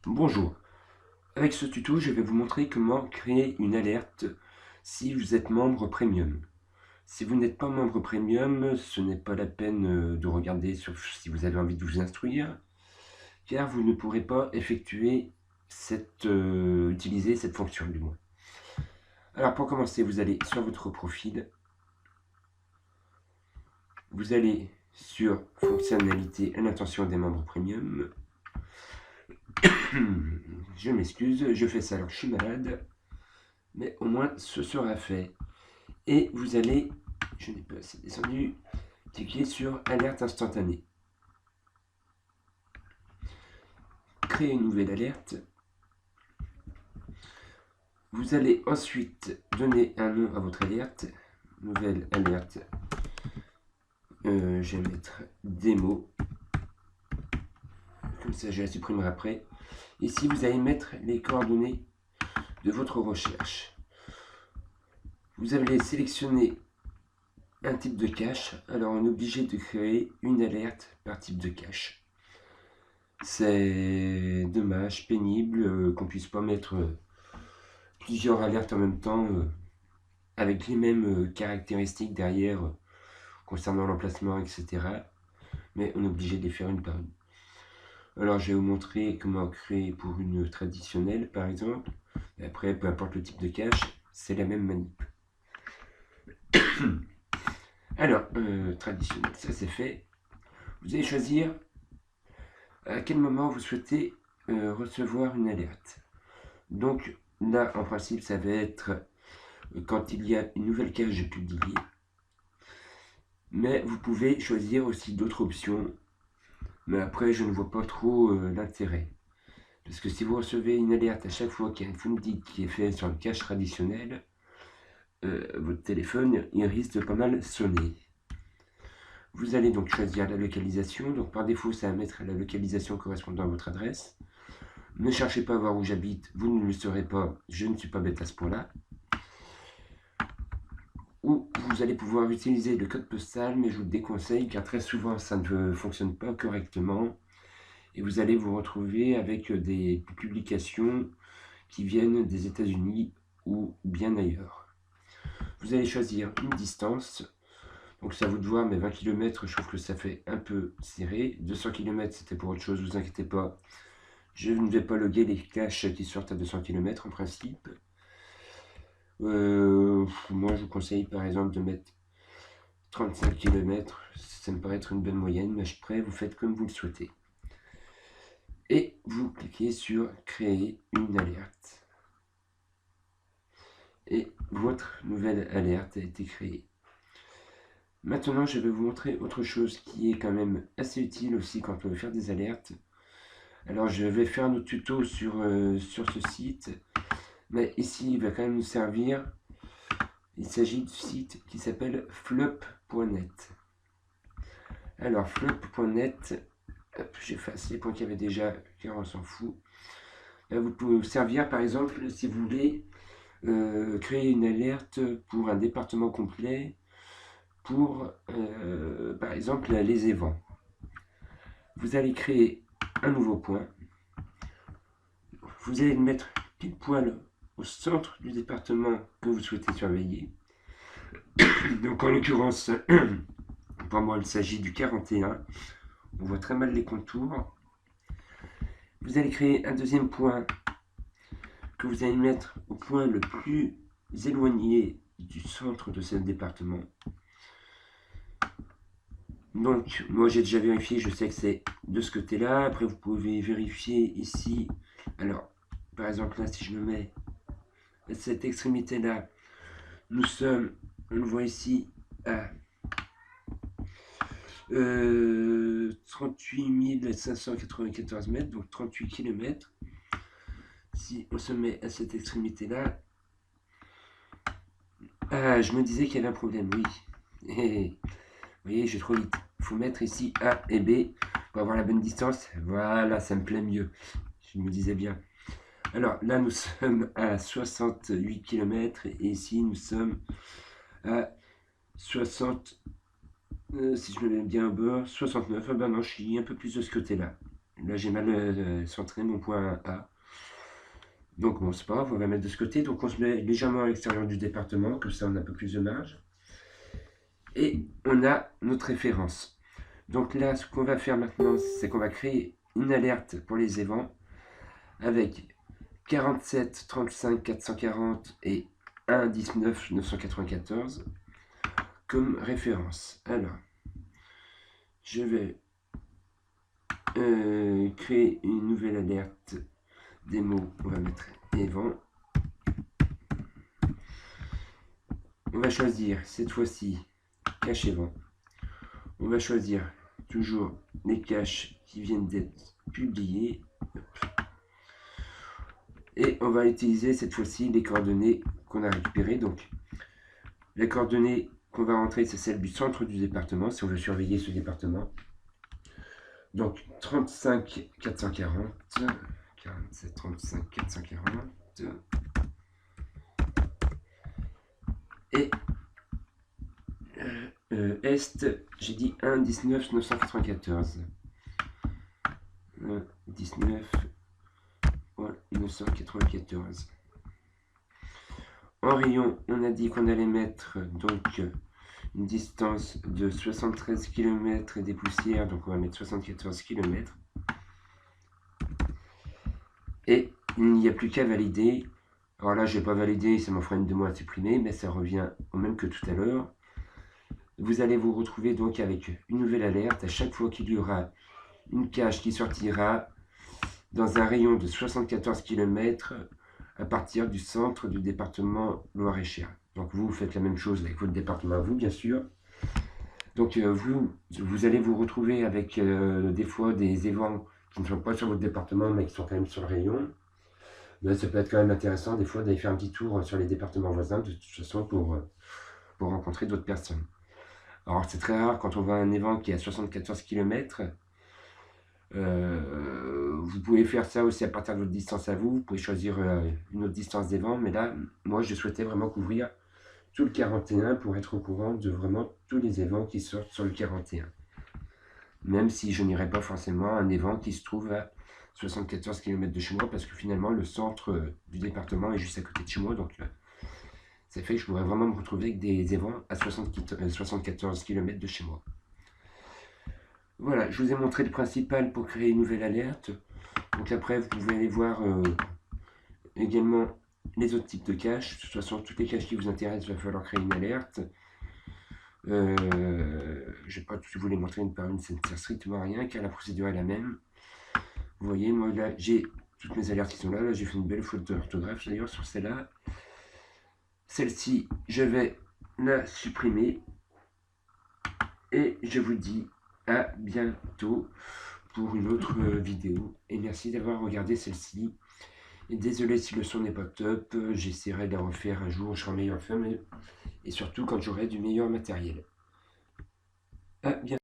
Bonjour, avec ce tuto je vais vous montrer comment créer une alerte si vous êtes membre premium. Si vous n'êtes pas membre premium, ce n'est pas la peine de regarder si vous avez envie de vous instruire, car vous ne pourrez pas effectuer utiliser cette fonction du moins. Alors pour commencer, vous allez sur votre profil, vous allez sur fonctionnalité à l'intention des membres premium. Je m'excuse, je fais ça alors je suis malade, mais au moins ce sera fait. Et vous allez, je n'ai pas assez descendu, cliquer sur alerte instantanée. Créer une nouvelle alerte. Vous allez ensuite donner un nom à votre alerte. Nouvelle alerte. Je vais mettre démo. Comme ça, je la supprimerai après. Ici, vous allez mettre les coordonnées de votre recherche. Vous allez sélectionner un type de cache. Alors, on est obligé de créer une alerte par type de cache. C'est dommage, pénible qu'on puisse pas mettre plusieurs alertes en même temps avec les mêmes caractéristiques derrière concernant l'emplacement, etc. Mais on est obligé de les faire une par une. Alors je vais vous montrer comment créer pour une traditionnelle par exemple. Et après, peu importe le type de cache, c'est la même manip. Alors, traditionnel, ça c'est fait. Vous allez choisir à quel moment vous souhaitez recevoir une alerte. Donc là, en principe, ça va être quand il y a une nouvelle cache publiée. Mais vous pouvez choisir aussi d'autres options. Mais après, je ne vois pas trop l'intérêt. Parce que si vous recevez une alerte à chaque fois qu'il y a une fundique qui est faite sur le cache traditionnel, votre téléphone, il risque de pas mal sonner. Vous allez donc choisir la localisation. Donc par défaut, ça va mettre la localisation correspondant à votre adresse. Ne cherchez pas à voir où j'habite, vous ne le saurez pas, je ne suis pas bête à ce point-là. Ou vous allez pouvoir utiliser le code postal, mais je vous le déconseille car très souvent ça ne fonctionne pas correctement. Et vous allez vous retrouver avec des publications qui viennent des États-Unis ou bien ailleurs. Vous allez choisir une distance. Donc c'est à vous de voir, mais 20 km, je trouve que ça fait un peu serré. 200 km, c'était pour autre chose, ne vous inquiétez pas. Je ne vais pas loguer les caches qui sortent à 200 km en principe. Moi, je vous conseille par exemple de mettre 35 km. Ça me paraît être une bonne moyenne, mais après, vous faites comme vous le souhaitez. Et vous cliquez sur créer une alerte. Et votre nouvelle alerte a été créée. Maintenant, je vais vous montrer autre chose qui est quand même assez utile aussi quand on veut faire des alertes. Alors, je vais faire un autre tuto sur ce site, mais ici, il va quand même nous servir. Il s'agit du site qui s'appelle flop.net. Alors, flop.net, j'efface les points qu'il y avait déjà, car on s'en fout. Là, vous pouvez vous servir, par exemple, si vous voulez créer une alerte pour un département complet, pour, par exemple, les évents. Vous allez créer un nouveau point. Vous allez le mettre pile poil au centre du département que vous souhaitez surveiller. Donc, en l'occurrence, pour moi, il s'agit du 41. On voit très mal les contours. Vous allez créer un deuxième point que vous allez mettre au point le plus éloigné du centre de ce département. Donc, moi j'ai déjà vérifié, je sais que c'est de ce côté-là. Après, vous pouvez vérifier ici. Alors, par exemple, là, si je me mets à cette extrémité-là, nous sommes, on le voit ici, à 38 594 mètres, donc 38 km. Si on se met à cette extrémité-là, ah, je me disais qu'il y avait un problème, oui. Et, vous voyez, je vais trop vite. Il faut mettre ici A et B pour avoir la bonne distance. Voilà, ça me plaît mieux. Je me disais bien. Alors là, nous sommes à 68 km et ici, nous sommes à 60, si je me mets bien au bord, 69. Ah ben non, je suis un peu plus de ce côté-là. Là, j'ai mal centré mon point A. Donc bon, c'est pas grave, on va mettre de ce côté. Donc on se met légèrement à l'extérieur du département, comme ça on a un peu plus de marge. Et on a notre référence. Donc là, ce qu'on va faire maintenant, c'est qu'on va créer une alerte pour les évents avec 47 35 440 et 1 19 994 comme référence. Alors, je vais créer une nouvelle alerte des mots. On va mettre évent. On va choisir cette fois-ci cache évent. On va choisir toujours les caches qui viennent d'être publiés. Et on va utiliser cette fois-ci les coordonnées qu'on a récupérées. Donc, les coordonnées qu'on va rentrer, c'est celle du centre du département, si on veut surveiller ce département. Donc, 35 440, 47 35 440, et Est, j'ai dit 1 19 994. 1 19 994. En rayon, on a dit qu'on allait mettre donc une distance de 73 km et des poussières, donc on va mettre 74 km. Et il n'y a plus qu'à valider. Alors là, je n'ai pas validé, ça m'en fera une de moins à supprimer, mais ça revient au même que tout à l'heure. Vous allez vous retrouver donc avec une nouvelle alerte à chaque fois qu'il y aura une cache qui sortira dans un rayon de 74 km à partir du centre du département Loir-et-Cher. Donc vous faites la même chose avec votre département à vous, bien sûr. Donc vous allez vous retrouver avec des fois des évents qui ne sont pas sur votre département, mais qui sont quand même sur le rayon. Mais ça peut être quand même intéressant des fois d'aller faire un petit tour sur les départements voisins, de toute façon pour rencontrer d'autres personnes. Alors c'est très rare quand on voit un événement qui est à 74 km. Vous pouvez faire ça aussi à partir de votre distance à vous. Vous pouvez choisir une autre distance d'évent. Mais là, moi, je souhaitais vraiment couvrir tout le 41 pour être au courant de vraiment tous les événements qui sortent sur le 41. Même si je n'irai pas forcément à un événement qui se trouve à 74 km de chez moi, parce que finalement, le centre du département est juste à côté de chez moi. Donc, ça fait que je pourrais vraiment me retrouver avec des événements à 74 km de chez moi. Voilà, je vous ai montré le principal pour créer une nouvelle alerte. Donc après, vous pouvez aller voir également les autres types de caches. De toute façon, toutes les caches qui vous intéressent, il va falloir créer une alerte. Je ne vais pas tous vous les montrer une par une, ça ne sert strictement à rien, car la procédure est la même. Vous voyez, moi là, j'ai toutes mes alertes qui sont là. Là, j'ai fait une belle faute d'orthographe d'ailleurs sur celle-là. Celle-ci, je vais la supprimer. Et je vous dis à bientôt pour une autre vidéo. Et merci d'avoir regardé celle-ci. Et désolé si le son n'est pas top. J'essaierai de la refaire un jour. Je serai meilleur film. Et surtout quand j'aurai du meilleur matériel. À bientôt.